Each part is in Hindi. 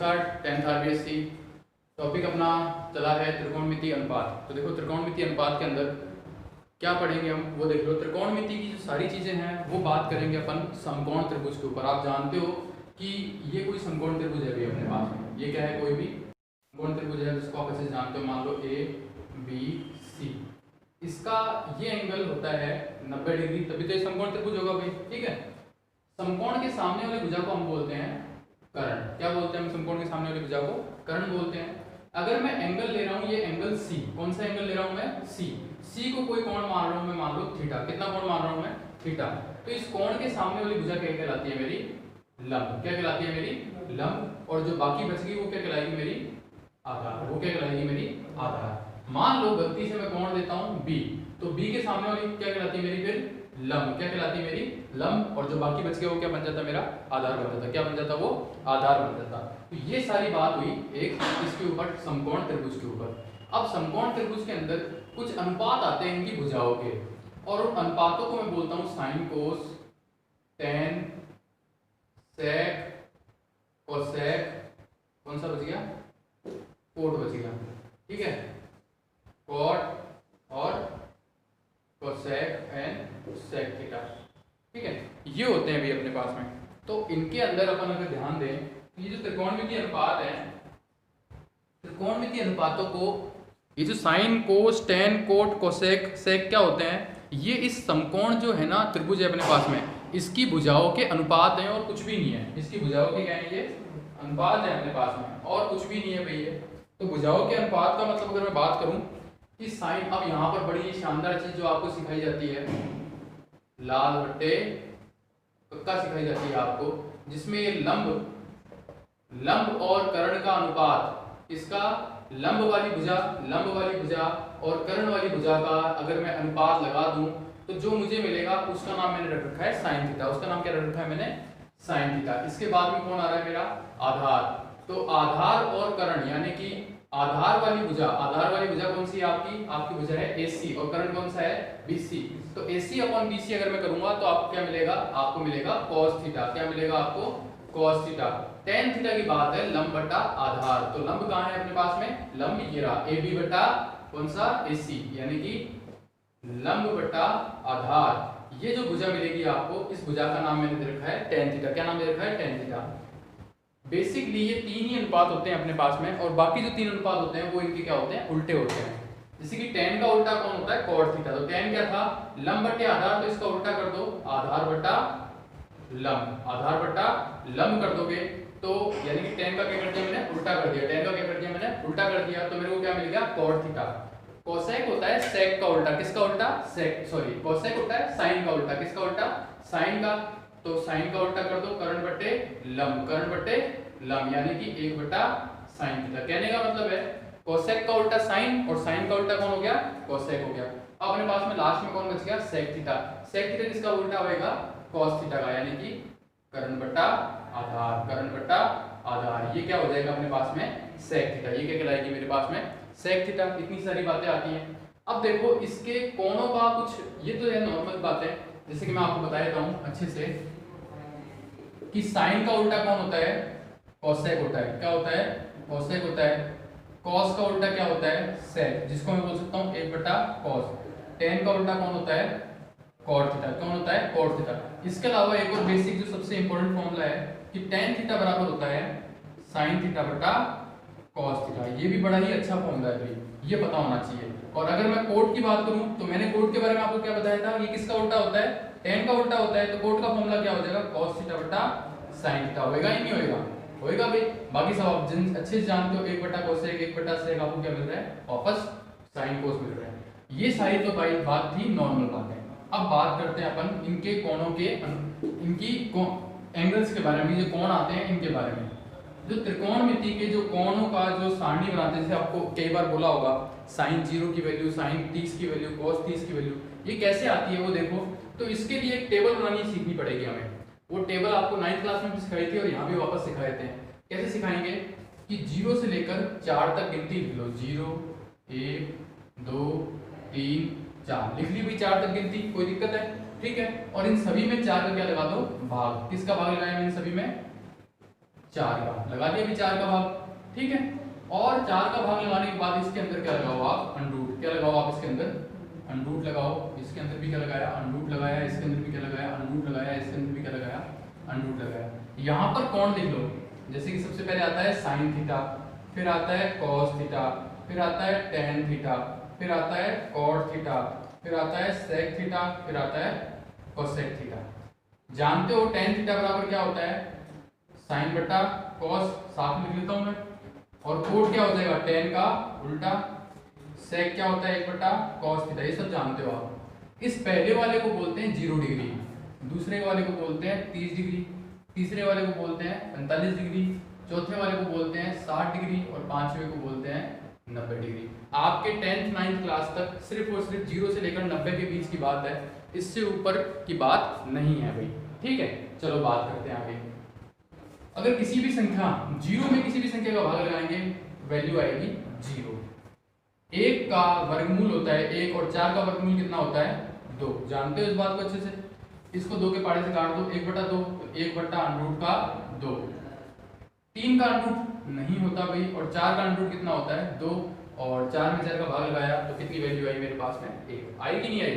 नमस्कार 10th RBSc। टॉपिक अपना चला है त्रिकोणमिति अनुपात। तो देखो त्रिकोणमिति अनुपात के अंदर क्या पढ़ेंगे हम वो देख लो। त्रिकोणमिति की जो सारी चीज़ें हैं वो बात करेंगे अपन समकोण त्रिभुज के ऊपर। आप जानते हो कि ये कोई समकोण त्रिभुज है भी अपने पास में। ये क्या है, कोई भी समकोण त्रिभुज है जिसको आप अच्छे से जानते हो। मान लो ABC, इसका ये एंगल होता है 90 डिग्री, तभी तो ये समकोण त्रिभुज होगा भाई। ठीक है, समकोण के सामने वाली भुजा को हम बोलते हैं कर्ण। क्या बोलते हैं हम समकोण के सामने वाली भुजा को? कर्ण बोलते हैं। अगर मैं एंगल ले रहा हूं, ये एंगल C, कौन सा एंगल ले रहा हूं मैं? C को कोई कोण मान रहा हूं मैं, मान लो थीटा। कितना कोण मान रहा हूं मैं? थीटा। तो इस कोण के सामने वाली भुजा क्या कहलाती है? मेरी लंब। क्या कहलाती है? मेरी लंब। और जो बाकी बच गई वो क्या कहलाएगी? मेरी आधार। वो क्या कहलाएगी? मेरी आधार। मान लो गलती से मैं कोण देता हूं B, तो B के सामने वाली क्या कहलाती है? मेरी फिर लंब। क्या कहलाती है? मेरी लंब। और जो बाकी बच गया वो क्या बन जाता? मेरा आधार बन जाता। क्या बन जाता? वो आधार बन जाता। तो ये सारी बात हुई एक इसके ऊपर, समकोण त्रिभुज के ऊपर। अब समकोण त्रिभुज के अंदर कुछ अनुपात आते हैं इनकी भुजाओं के, और उन अनुपातों को मैं बोलता हूं साइन, कोस, टेन, सेक, कोसेक, कौन सा बच गया? कोट बच गया। ठीक है, कोट और कोसेक एंड सेक थीटा। ठीक है, ये होते हैं भी अपने पास में। तो इनके अंदर अपन अगर ध्यान दें, ये जो त्रिकोणमिति अनुपात है, त्रिकोणमिति अनुपातों को, ये जो साइन, कोस, टेन, कोट, कोसेक, सेक क्या होते हैं? ये इस समकोण जो है ना त्रिभुज है अपने पास में, इसकी भुजाओं के अनुपात हैं और कुछ भी नहीं है। इसकी भुजाओं के क्या है? ये अनुपात है अपने पास में और कुछ भी नहीं है भैया। तो भुजाओं के अनुपात का मतलब अगर मैं बात करूं कि साइन, अब यहाँ पर बड़ी शानदार चीज जो आपको सिखाई जाती है, लाल बट्टे कक्का सिखाई जाती है आपको, जिसमें ये लंब और कर्ण का अनुपात, इसका लंब वाली भुजा और कर्ण वाली भुजा का अगर मैं अनुपात लगा दूं तो जो मुझे मिलेगा उसका नाम मैंने रख रखा है साइन थीटा। उसका नाम क्या रख रखा है मैंने? Sine theta. इसके बाद में कौन आ रहा है? मेरा आधार। तो आधार और कर्ण यानी कि आधार वाली भुजा कौन सी है आपकी? आपकी भुजा है AC, और कर्ण कौन सा है? BC। तो AC अपॉन BC अगर मैं करूंगा तो आपको क्या मिलेगा? आपको मिलेगा cos थीटा। क्या मिलेगा आपको? cos theta. tan थीटा की बात है लंब बटा आधार। तो लंब कहां है अपने पास में? लंब ये रहा, AB बटा कौन सा? AC, यानी कि लंब बटा आधार। ये जो भुजा मिलेगी आपको, इस भुजा का नाम मैंने दे रखा है tan थीटा। क्या नाम दे रखा है? tan theta. बेसिकली ये तीन ही अनुपात होते हैं अपने पास में, और बाकी जो तीन अनुपात होते हैं वो इनके क्या होते हैं? उल्टे होते हैं। जैसे कि tan का उल्टा कौन होता है? cot theta. तो tan क्या था? लंब बटे आधार, तो इसका उल्टा कर दो, आधार बटा लंब। आधार बटा लंब कर दोगे तो यानी कि tan का क्या कर दिया मैंने? उल्टा कर दिया। tan का क्या कर दिया मैंने? उल्टा कर दिया। तो मेरे को क्या मिल गया? cot theta. कोसेक होता है सेक का उल्टा। किसका उल्टा? सेक, सॉरी, कोसेक होता है साइन का उल्टा। किसका उल्टा? साइन का। तो साइन का उल्टा कर दो, कर्ण बटे लंब, कर्ण बटे लंब, यानी कि 1 बटा साइन थीटा। कहने का मतलब है कोसेक का उल्टा साइन, और साइन का उल्टा कौन हो गया? कोसेक हो गया। अब अपने पास में लास्ट में कौन बच गया? Sec theta. सेक थीटा किसका उल्टा होएगा? कॉस थीटा का, यानी कि कर्ण बटा आधार, कर्ण बटा आधार। ये क्या हो जाएगा अपने पास में? Sec theta. ये क्या कहलाएगी मेरे पास में? Sec theta. इतनी सारी बातें आती हैं। अब देखो इसके कोणों का कुछ, ये तो है नॉर्मल बातें, जैसे कि मैं आपको बता देता हूं अच्छे से कि साइन का उल्टा कौन होता है? कोसेक होता है। क्या होता है? कोसेक होता है। कॉस का उल्टा क्या होता है? सेक, जिसको मैं बोल सकता हूं 1 बटा कॉस। टेन का उल्टा कौन होता है? Cot theta. कौन होता है? Cot theta. इसके अलावा एक और बेसिक जो सबसे इंपॉर्टेंट फॉर्मूला है कि टेन थीटा बराबर होता है साइन थीटा बटा कॉस थीटा। ये भी बड़ा ही अच्छा फॉर्मूला है भाई, ये पता होना चाहिए। और अगर मैं कोट की बात करूं तो मैंने कोट के बारे में आपको क्या बताया था? ये किसका उल्टा होता है? टेन का उल्टा होता है। तो कोट का फॉर्मूला क्या हो जाएगा? कॉस थीटा बटा साइन थीटा। होएगा ही नहीं होएगा? होएगा भाई। बाकी सब आप जिन अच्छे से जानते हो, 1 बटा कोसेक, 1 बटा सेक, आपको क्या मिल रहा है? वापस साइन कोस मिल रहा है। ये सारी तो भाई बात थी, नॉर्मल बात है। अब बात करते हैं अपन इनके कोणों के, इनकी एंगल्स के बारे में। जो कोण आते हैं इनके बारे में, जो त्रिकोणमिति के जो कोणों का जो सारणी बनाते हैं, जैसे आपको कई बार बोला होगा साइन 0 की वैल्यू, साइन 30 की वैल्यू, कॉस 30 की वैल्यू, ये कैसे आती है वो देखो। तो इसके लिए एक टेबल बनानी सीखनी पड़ेगी हमें। वो टेबल आपको 9th क्लास में भी सिखाई थी और यहाँ भी वापस सिखाए थे। कैसे सिखाएंगे कि 0 से लेकर 4 तक गिनती लिख लो। 0, 1, 2, 3, 4 लिख ली भाई, 4 तक गिनती, कोई दिक्कत है? ठीक है। और इन सभी में 4 का क्या लगा दो? भाग। किसका भाग लगाया मैंने सभी में? 4 का, लगा दिया अभी 4 का भाग, ठीक है। और 4 का भाग लगाने के बाद इसके अंदर क्या लगाओ आप, अंडरूट। क्या लगाओ आप इसके अंदर, अंडरूट लगाओ। इसके अंदर भी क्या लगाया, अंडरूट लगाया। इसके अंदर भी क्या लगाया, अंडरूट लगाया। इसके अंदर भी क्या लगाया, अंडरूट लगाया। यहाँ पर कोण लिख लो, जैसे कि सबसे पहले आता है साइन थीटा, फिर आता है कॉस थीटा, फिर आता है टेन थीटा, फिर आता है कॉट थीटा, फिर आता है सेक थीटा, फिर आता है कोसेक थीटा। जानते हो टेन थीटा बराबर क्या होता है, साइन बटा कॉस, साथ में लिख लेता हूं मैं। और कोट क्या हो जाएगा, टेन का उल्टा। सेक क्या होता है, 1 बटा कॉस थीटा। ये सब जानते हो आप। इस पहले वाले को बोलते हैं 0 डिग्री, दूसरे वाले को बोलते हैं 30 डिग्री, तीसरे वाले को बोलते हैं 45 डिग्री, चौथे वाले को बोलते हैं 60 डिग्री और पांचवे को बोलते हैं 90 डिग्री। आपके 10th 9th क्लास तक सिर्फ और सिर्फ 0 से लेकर 90 के बीच की बात है, इससे ऊपर की बात नहीं है भाई, ठीक है। चलो बात करते हैं आगे। अगर किसी भी संख्या 0 में किसी भी संख्या का भाग लगाएंगे, वैल्यू आएगी 0। 1 का वर्गमूल होता है 1 और 4 का वर्गमूल कितना होता है, 2। जानते हो इस बात को अच्छे से। इसको 2 के पहाड़े से काट दो, 1 बटा 2, तो 1 बटा अंडरूट का 2। 3 का अंडरूट नहीं होता भाई, और 4 का अंडरूट कितना होता है, 2। और 4 में 4 का भाग लगाया तो कितनी वैल्यू आई मेरे पास में, 1 आई कि नहीं आई।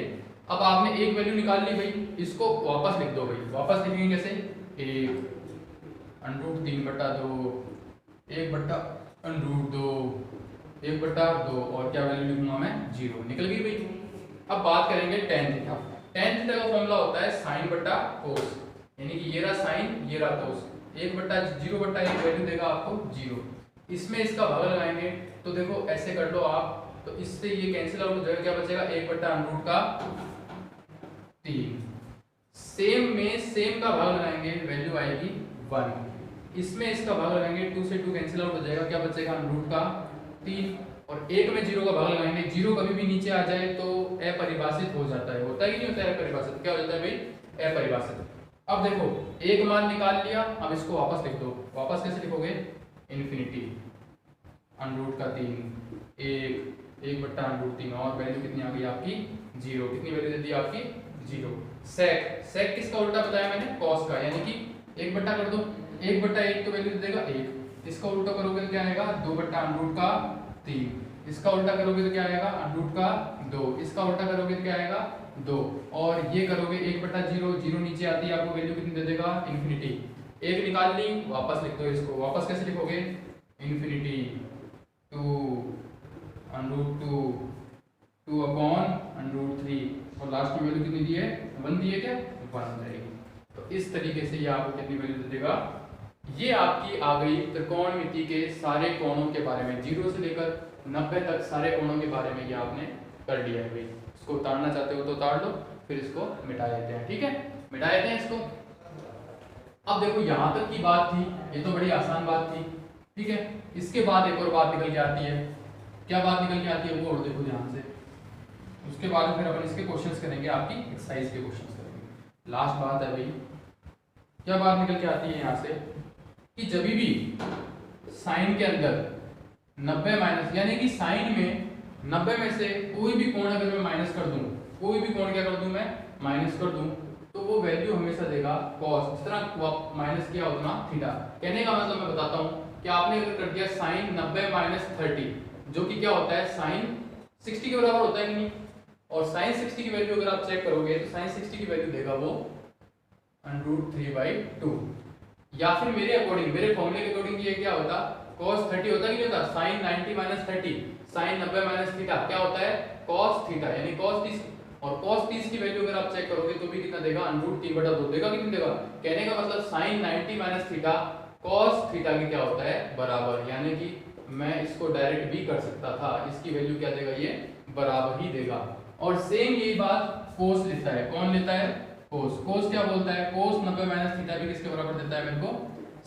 अब आपने एक वैल्यू निकाल ली भाई, इसको वापस लिख दो भाई। वापस लिखेंगे कैसे, 1 अंडरूट 3 बटा 2, 1 बटा अंडरूट 2, 1 बटा 2, और क्या वैल्यू लिखूंगा मैं, 0। निकल गई भाई। अब बात करेंगे टेन थीटा। टेन थीटा का फॉर्मूला होता है साइन बटा कोस, यानी कि ये रहा साइन, ये रहा कोस। 1 बटा 0 बटा 1 वैल्यू देगा आपको 0। इसमें इसका भाग लगाएंगे तो देखो ऐसे कर लो आप, तो इससे ये कैंसिल आउट हो जाएगा। क्या बचेगा, 1 बटा अंडरूट का 3। सेम में सेम का भाग लगाएंगे, वैल्यू आएगी 1। इसमें इसका भाग लगाएंगे, 2 से 2 कैंसिल आउट हो जाएगा। क्या बचेगा, अंडरूट का 3। और 1 में 0 का भाग लगाएंगे, 0 कभी भी नीचे आ जाए तो अपरिभाषित हो जाता है। होता है कि नहीं होता है अपरिभाषित, क्या हो जाता है भाई, अपरिभाषित। अब देखो एक मान निकाल लिया, अब इसको वापस लिख दो। वापस कैसे लिखोगे, इन्फिनिटी अंडरूट का 3, 1 बट्टा अंडरूट 3, और वैल्यू कितनी आ गई आपकी, 0। कितनी वैल्यू दे दी आपकी, 0। सेक, सेक किसका उल्टा बताया मैंने, कॉस का, यानी कि 1 बट्टा कर दो, 1 बट्टा 1 तो वैल्यू दे देगा 1। इसका उल्टा करोगे तो क्या आएगा, 2 बट्टा अंडरूट का 3। इसका उल्टा करोगे तो क्या आएगा, अंडरूट का 2। इसका उल्टा करोगे तो क्या आएगा, 2। और ये करोगे 1 बट्टा 0, 0 नीचे आती है, आपको वैल्यू कितनी दे देगा, इन्फिनिटी। 1 निकाल ली, वापस लिख दो इसको। वापस कैसे लिखोगे, इन्फिनिटी 2 अंडरूट 2, 2 अपॉन अंडरूट 3, और लास्ट में वैल्यू कितनी दी है, 1 दी है, क्या 1 रहेगी। तो इस तरीके से ये आपको कितनी वैल्यू दे देगा। ये आपकी आ गई त्रिकोणमिति के सारे कोणों के बारे में, 0 से लेकर 90 तक सारे कोणों के बारे में ये आपने कर लिया है भाई। इसको उतारना चाहते हो तो उतार लो, फिर इसको मिटा देते हैं, ठीक है, मिटा देते हैं इसको। अब देखो यहाँ तक की बात थी, ये तो बड़ी आसान बात थी, ठीक है। इसके बाद एक और बात निकल के आती है। क्या बात निकल के आती है वो और देखो ध्यान से। उसके बाद फिर अपन इसके क्वेश्चंस करेंगे, आपकी एक्सरसाइज के क्वेश्चंस करेंगे। लास्ट बात है भाई, क्या बात निकल के आती है यहाँ से, कि जब भी साइन के अंदर 90 माइनस, यानी कि साइन में 90 में से कोई भी कोण अगर मैं माइनस कर दूं, कोई भी कोण क्या कर दूं मैं, माइनस कर दूं, तो वो वैल्यू हमेशा देगा कॉस। जिस तरह माइनस किया उतना थीटा। कहने का मतलब मैं बताता हूं कि आपने अगर कर दिया साइन 90 माइनस 30, जो कि क्या होता है, साइन 60 के बराबर होता है कि नहीं। और साइन 60 की वैल्यू अगर आप चेक करोगे तो साइन 60 की वैल्यू देगा वो √3/2। या फिर मेरे अकॉर्डिंग, मेरे फॉर्मूले के अकॉर्डिंग ये क्या होता, cos 30 होता कि नहीं होता, sin 90 minus 30, sin 90 minus theta क्या होता है, cos थीटा, यानी cos 30। और cos 30 की वैल्यू अगर आप चेक करोगे तो भी कितना देगा, √3/2 देगा। कितना देगा, कहने का मतलब sin 90 minus theta cos theta के क्या होता है, बराबर। यानी कि मैं इसको डायरेक्ट भी कर सकता था, इसकी वैल्यू क्या देगा, ये बराबर ही देगा। और सेम यही बात cos लेता है। कौन लेता है, cos। cos क्या बोलता है, cos 90 माइनस थीटा भी किसके बराबर देता है मेरे को,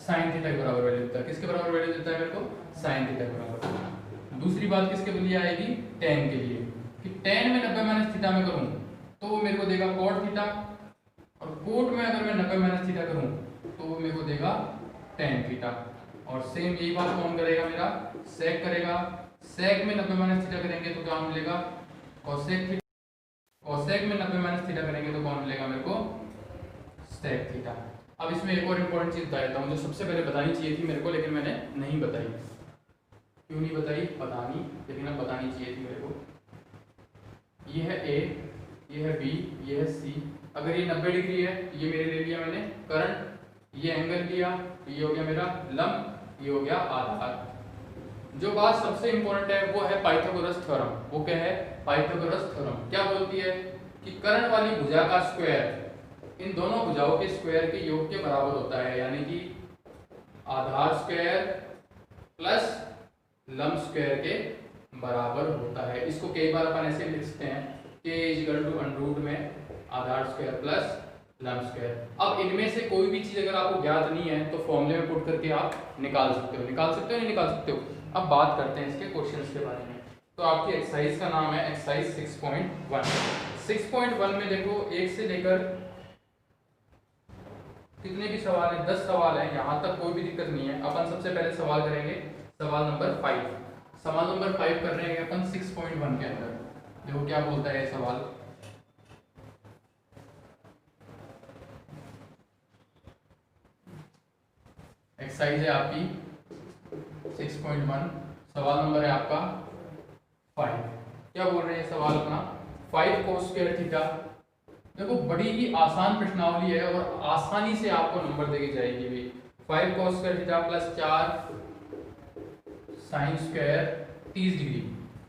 sin थीटा के बराबर वैल्यू देता है। किसके बराबर वैल्यू देता है मेरे को, sin थीटा के बराबर। दूसरी बात किसके लिए आएगी, tan के लिए, कि tan में 90 माइनस थीटा में करूं तो वो मेरे को देगा cot थीटा, और cot में अगर मैं 90 माइनस थीटा करूं तो वो मेरे को देगा tan थीटा। और सेम यही बात कौन करेगा, मेरा sec करेगा। sec में 90 माइनस थीटा करेंगे तो क्या मिलेगा, cosec थीटा। cosec में 90 माइनस थीटा करेंगे तो कौन मिलेगा मेरे को, sec थीटा। अब इसमें एक और इम्पोर्टेंट चीज़ बता देता हूँ जो सबसे पहले बतानी चाहिए थी मेरे को, लेकिन मैंने नहीं बताई। क्यों नहीं बताई पता नहीं, लेकिन अब बतानी चाहिए थी मेरे को। ये है ए, ये है बी, ये है सी। अगर ये 90 डिग्री है, ये मेरे ले लिया मैंने करंट, ये एंगल लिया, ये हो गया मेरा लंब, ये हो गया आधार। जो बात सबसे इंपॉर्टेंट है वो है पाइथागोरस थ्योरम। वो क्या है? पाइथागोरस थ्योरम क्या बोलती है कि करंट वाली भुजा का स्क्वायर इन दोनों भुजाओं के स्क्वायर के योग के बराबर होता है, यानी कि आधार स्क्वायर प्लस लंब स्क्वायर के बराबर होता है। इसको कई बार अपन ऐसे लिख सकते हैं k इक्वल टू अंडररूट में आधार स्क्वायर प्लस लंब स्क्वायर। अब इनमें से कोई भी चीज अगर आपको ज्ञात नहीं है तो फॉर्मूले में पुट करके आप निकाल सकते हो, नहीं निकाल सकते हो। अब बात करते हैं इसके क्वेश्चंस के बारे में। तो आपकी एक्सरसाइज का नाम है एक्सरसाइज 6.1। 6.1 में देखो 1 से लेकर कितने भी सवाल है, 10 सवाल है, यहाँ तक कोई भी दिक्कत नहीं है। अपन सबसे पहले सवाल करेंगे सवाल नंबर 5। सवाल नंबर 5 कर रहे हैं अपन 6.1 के अंदर। देखो क्या बोलता है सवाल। एक्सरसाइज है आपकी 6.1, सवाल नंबर है आपका 5। क्या बोल रहे हैं सवाल अपना? 5 cos स्क्वायर थीटा। देखो बड़ी ही आसान प्रश्नावली है और आसानी से आपको नंबर देके जाएगी भी। 5 cos square theta plus 4 sine square 30 degree,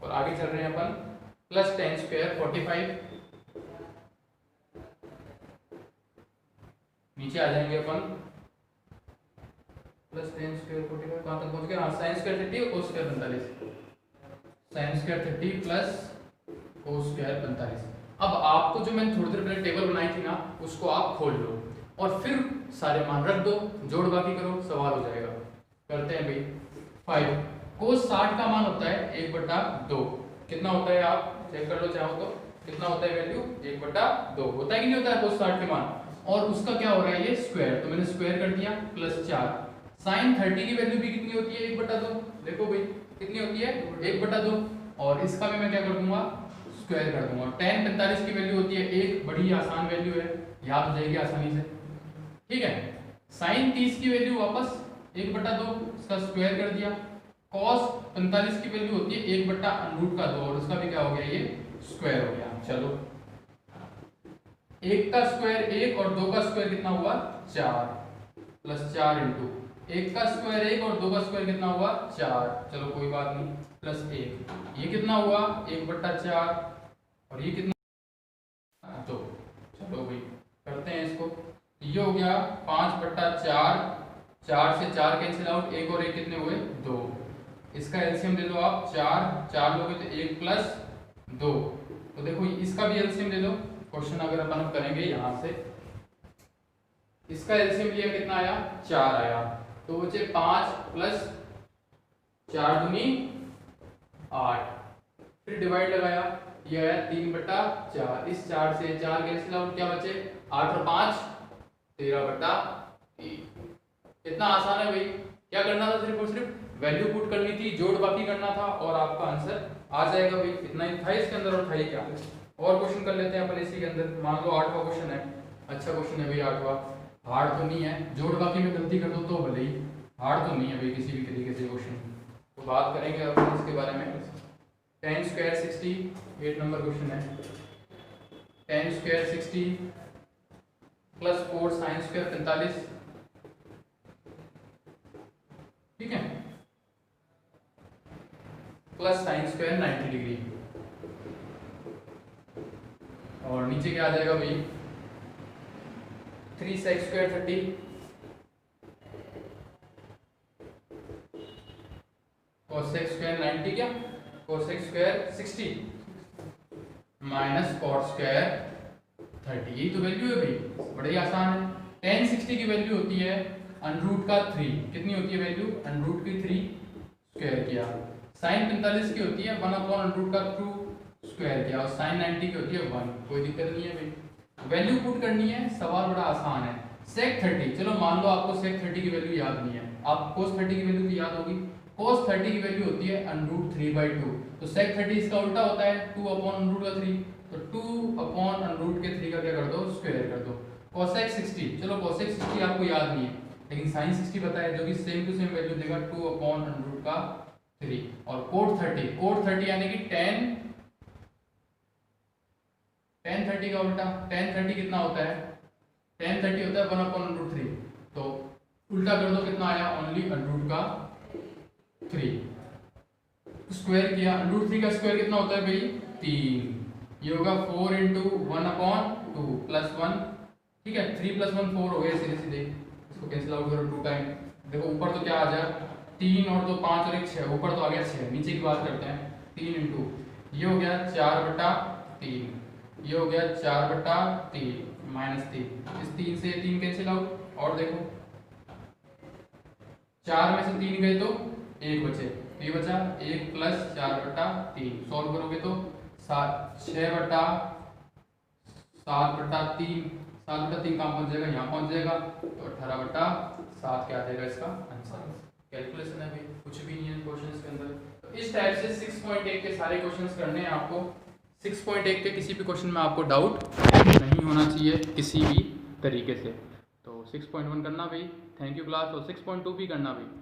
और आगे चल रहे हैं अपन प्लस tan स्क्वायर 45। नीचे आ जाएंगे अपन प्लस tan स्क्वायर 45 कहां तक पहुंच गया? साइन स्क्वायर 30 और cos square 45। Sine square 30 plus cos square 45। अब आपको जो मैंने थोड़ी देर पहले टेबल बनाई थी ना, उसको आप खोल लो और फिर सारे मान रख दो, जोड़ बाकी करो, सवाल हो जाएगा। करते हैं भाई। 5 cos 60 का मान होता है 1/2। कितना होता है आप चेक कर लो चाहो तो, कितना होता है वैल्यू? 1/2 होता है कि नहीं होता है cos 60 के मान। और उसका क्या हो रहा है? ये स्क्वायर, तो मैंने स्क्वायर कर दिया प्लस 4। साइन 30 की वैल्यू भी कितनी होती है? 1/2। देखो भाई कितनी होती है? 1/2। और इसका भी मैं क्या कर दूंगा? स्क्वायर कर दूंगा। tan 45 की वैल्यू होती है 1, बड़ी आसान वैल्यू है, याद हो जाएगी आसानी से, ठीक है। साइन 30 की वैल्यू वापस 1/2, इसका स्क्वायर कर दिया। cos 45 की वैल्यू होती है 1/√2 और उसका भी क्या हो गया? ये स्क्वायर हो गया। चलो 1 का स्क्वायर 1 और 2 का स्क्वायर कितना हुआ? 4 प्लस 4 इंटू 1 का स्क्वायर 1 और 2 का स्क्वायर कितना हुआ? 4। चलो कोई बात नहीं, प्लस 1। ये कितना हुआ? 1/4 और ये कितना? 2। चलो भाई करते हैं इसको। ये हो गया 5/4। 4 से 4 कैंसिल आउट, 1 और 1 कितने हुए? 2। इसका एलसीएम ले लो आप, 4 लोगे तो 1 प्लस 2। तो देखो इसका भी एलसीएम ले लो। क्वेश्चन अगर अपन करेंगे यहाँ से, इसका एलसीएम लिया कितना आया? 4 आया। तो बचे 5 प्लस 4 दूनी 8। फिर डिवाइड लगाया, ये आया 3/4। इस 4 से 4 कैंसिल आउट, क्या बचे? 8 और 5 13/3। कितना आसान है भाई। क्या करना था? सिर्फ और सिर्फ वैल्यू पुट करनी थी, जोड़ बाकी करना था और आपका आंसर आ जाएगा भाई। इतना ही था इसके अंदर। और था ही क्या? और क्वेश्चन कर लेते हैं अपन इसी के अंदर। मान लो 8वां क्वेश्चन है, अच्छा क्वेश्चन है भाई 8वां। हार्ड तो नहीं है, जोड़ बाकी में गलती कर दो तो भले ही, हार्ड तो नहीं है भाई किसी भी तरीके से क्वेश्चन। तो बात करेंगे अपन इसके बारे में। tan स्क्वायर 60, 8 नंबर क्वेश्चन है। tan square 60 plus 4 sine square 45, ठीक है, प्लस साइन स्क्वायर 90 डिग्री। और नीचे क्या आ जाएगा भाई? 3 sec स्क्वायर 30 cosec स्क्वायर 90 क्या cosec square 60 minus cot square 30। यही तो वैल्यू है भाई, बड़ा ही आसान है। tan 60 की वैल्यू होती है अंडररूट का 3। कितनी होती है वैल्यू? अंडररूट की 3 स्क्वायर किया। साइन 45 की होती है 1/√2 का 2 स्क्वायर किया। और साइन 90 की होती है 1। कोई दिक्कत नहीं है भाई, वैल्यू पुट करनी है, सवाल बड़ा आसान है। sec 30, चलो मान लो आपको sec 30 की वैल्यू याद नहीं है, आप cos 30 की वैल्यू भी याद होगी। cos 30 की वैल्यू होती है √3/2। तो sec 30 इसका उल्टा होता है 2/√3। तो 2/√3 का क्या कर दो? स्क्वायर कर दो। कोसेक 60, चलो कोसेक 60 आपको याद नहीं है, लेकिन साइन 60 पता है, जो कि सेम टू सेम वैल्यू देगा 2/√3। और कोट 30 यानी कि tan 30 का उल्टा, tan 30 कितना होता है, tan 30 होता है 1/√3, तो उल्टा कर दो, कितना आया, ओनली √3। स्क्वायर किया, √3 का स्क्वायर कितना होता है भाई, 3, ये होगा 4 × 1/2 + 1, ठीक है, 3 + 1 4 हो गया, सीधे सीधे इसको कैंसिल आउट करो 2 टाइम, देखो ऊपर तो क्या आ जाए, 3 और 2 5 और 1 6, ऊपर तो आ गया 6, नीचे की बात करते हैं, 3 × ये हो गया 4/3, ये हो गया 4/3 -3, इस 3 से 3 कैंसिल आउट, और देखो 4 में से 3 गए तो 1 बचे, ये बचा 1 + 4/3, सॉल्व करोगे तो 6/7/3 कहाँ पहुंच जाएगा, यहाँ पहुंच जाएगा, तो 18/7 क्या आ जाएगा इसका आंसर। कैलकुलेशन है भाई, कुछ भी नहीं है क्वेश्चन के अंदर। तो इस टाइप से 6.1 के सारे क्वेश्चंस करने हैं आपको। 6.1 के किसी भी क्वेश्चन में आपको डाउट नहीं होना चाहिए किसी भी तरीके से। तो 6.1 करना भाई, थैंक यू क्लास, और 6.2 भी करना भाई।